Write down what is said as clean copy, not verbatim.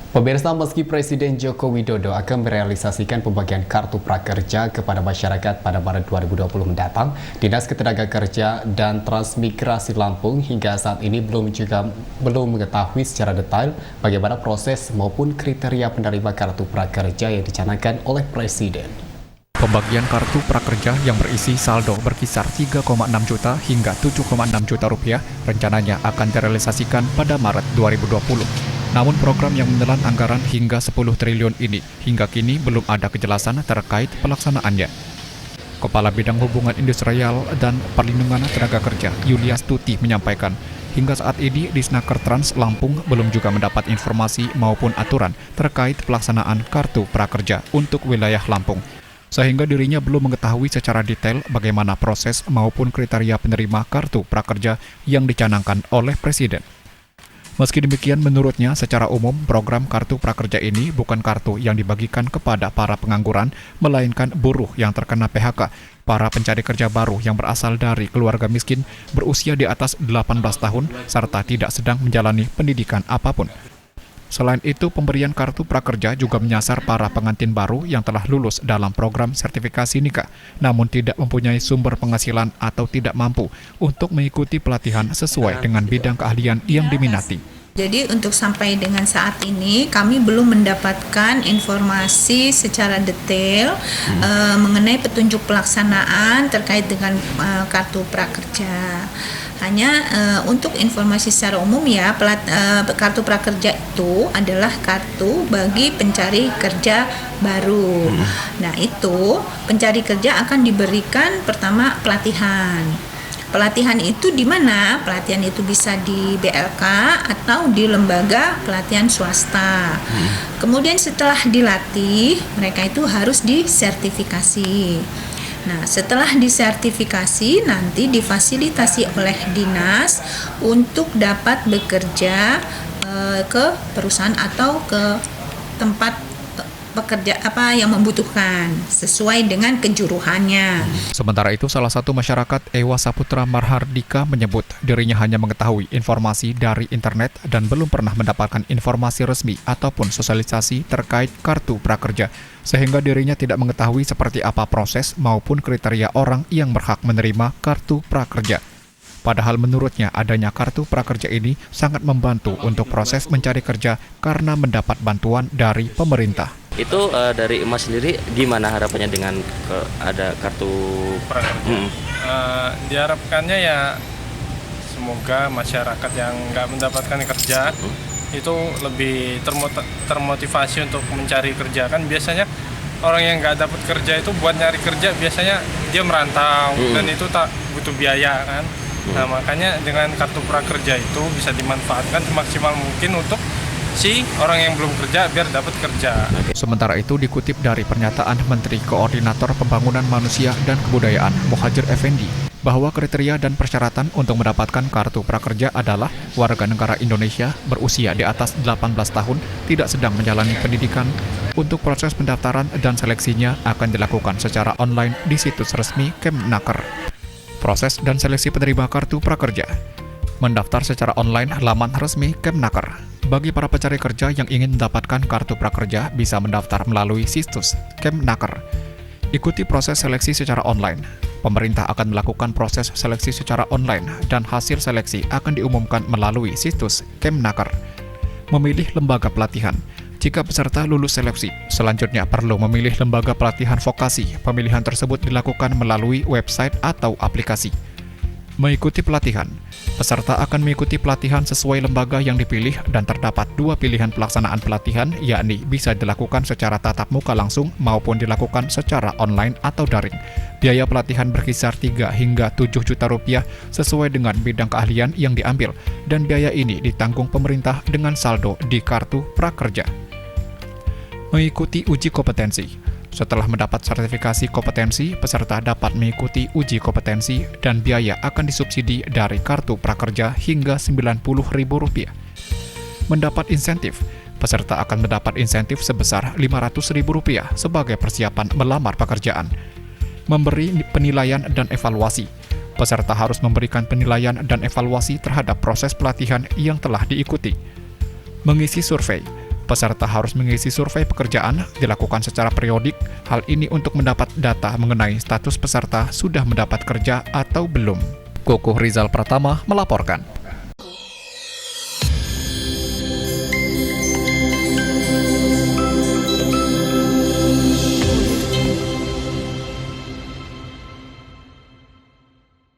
Pemirsa, meski Presiden Joko Widodo akan merealisasikan pembagian kartu prakerja kepada masyarakat pada Maret 2020 mendatang, Dinas Ketenagakerjaan dan Transmigrasi Lampung hingga saat ini belum mengetahui secara detail bagaimana proses maupun kriteria penerima kartu prakerja yang dicanangkan oleh Presiden. Pembagian kartu prakerja yang berisi saldo berkisar 3,6 juta hingga 7,6 juta rupiah rencananya akan direalisasikan pada Maret 2020. Namun program yang menelan anggaran hingga 10 triliun ini hingga kini belum ada kejelasan terkait pelaksanaannya. Kepala Bidang Hubungan Industrial dan Perlindungan Tenaga Kerja, Yulias Tuti menyampaikan, hingga saat ini Disnaker Trans Lampung belum juga mendapat informasi maupun aturan terkait pelaksanaan kartu prakerja untuk wilayah Lampung. Sehingga dirinya belum mengetahui secara detail bagaimana proses maupun kriteria penerima kartu prakerja yang dicanangkan oleh Presiden. Meski demikian, menurutnya secara umum program kartu prakerja ini bukan kartu yang dibagikan kepada para pengangguran, melainkan buruh yang terkena PHK, para pencari kerja baru yang berasal dari keluarga miskin, berusia di atas 18 tahun, serta tidak sedang menjalani pendidikan apapun. Selain itu, pemberian kartu prakerja juga menyasar para pengantin baru yang telah lulus dalam program sertifikasi nikah, namun tidak mempunyai sumber penghasilan atau tidak mampu untuk mengikuti pelatihan sesuai dengan bidang keahlian yang diminati. Jadi untuk sampai dengan saat ini kami belum mendapatkan informasi secara detail mengenai petunjuk pelaksanaan terkait dengan kartu prakerja. Hanya untuk informasi secara umum ya, kartu prakerja itu adalah kartu bagi pencari kerja baru. Nah itu pencari kerja akan diberikan pertama pelatihan. Pelatihan itu di mana? Pelatihan itu bisa di BLK atau di lembaga pelatihan swasta. Kemudian setelah dilatih, mereka itu harus disertifikasi. Nah, setelah disertifikasi nanti difasilitasi oleh dinas untuk dapat bekerja ke perusahaan atau ke tempat pekerja yang membutuhkan sesuai dengan kejuruhannya. Sementara itu, salah satu masyarakat Ewa Saputra Marhardika menyebut dirinya hanya mengetahui informasi dari internet dan belum pernah mendapatkan informasi resmi ataupun sosialisasi terkait kartu prakerja, sehingga dirinya tidak mengetahui seperti apa proses maupun kriteria orang yang berhak menerima kartu prakerja. Padahal menurutnya adanya kartu prakerja ini sangat membantu untuk proses mencari kerja karena mendapat bantuan dari pemerintah. Itu dari Emas sendiri gimana harapannya dengan ada kartu prakerja? Diharapkannya ya semoga masyarakat yang nggak mendapatkan kerja itu lebih termotivasi untuk mencari kerja. Kan biasanya orang yang nggak dapat kerja itu buat nyari kerja biasanya dia merantau dan itu tak butuh biaya kan. Nah makanya dengan kartu prakerja itu bisa dimanfaatkan semaksimal mungkin untuk si orang yang belum kerja biar dapat kerja. Sementara itu dikutip dari pernyataan Menteri Koordinator Pembangunan Manusia dan Kebudayaan Muhadjir Effendi bahwa kriteria dan persyaratan untuk mendapatkan kartu prakerja adalah warga negara Indonesia berusia di atas 18 tahun, tidak sedang menjalani pendidikan. Untuk proses pendaftaran dan seleksinya akan dilakukan secara online di situs resmi Kemnaker. Proses dan seleksi penerima kartu prakerja. Mendaftar secara online laman resmi Kemnaker. Bagi para pencari kerja yang ingin mendapatkan kartu prakerja bisa mendaftar melalui situs Kemnaker. Ikuti proses seleksi secara online. Pemerintah akan melakukan proses seleksi secara online dan hasil seleksi akan diumumkan melalui situs Kemnaker. Memilih lembaga pelatihan. Jika peserta lulus seleksi, selanjutnya perlu memilih lembaga pelatihan vokasi. Pemilihan tersebut dilakukan melalui website atau aplikasi. Mengikuti pelatihan. Peserta akan mengikuti pelatihan sesuai lembaga yang dipilih dan terdapat dua pilihan pelaksanaan pelatihan, yakni bisa dilakukan secara tatap muka langsung maupun dilakukan secara online atau daring. Biaya pelatihan berkisar 3 hingga 7 juta rupiah sesuai dengan bidang keahlian yang diambil, dan biaya ini ditanggung pemerintah dengan saldo di kartu prakerja. Mengikuti uji kompetensi. Setelah mendapat sertifikasi kompetensi, peserta dapat mengikuti uji kompetensi dan biaya akan disubsidi dari kartu prakerja hingga Rp90.000. Mendapat insentif. Peserta akan mendapat insentif sebesar Rp500.000 sebagai persiapan melamar pekerjaan. Memberi penilaian dan evaluasi. Peserta harus memberikan penilaian dan evaluasi terhadap proses pelatihan yang telah diikuti. Mengisi survei. Peserta harus mengisi survei pekerjaan dilakukan secara periodik. Hal ini untuk mendapat data mengenai status peserta sudah mendapat kerja atau belum. Kukuh Rizal Pratama melaporkan.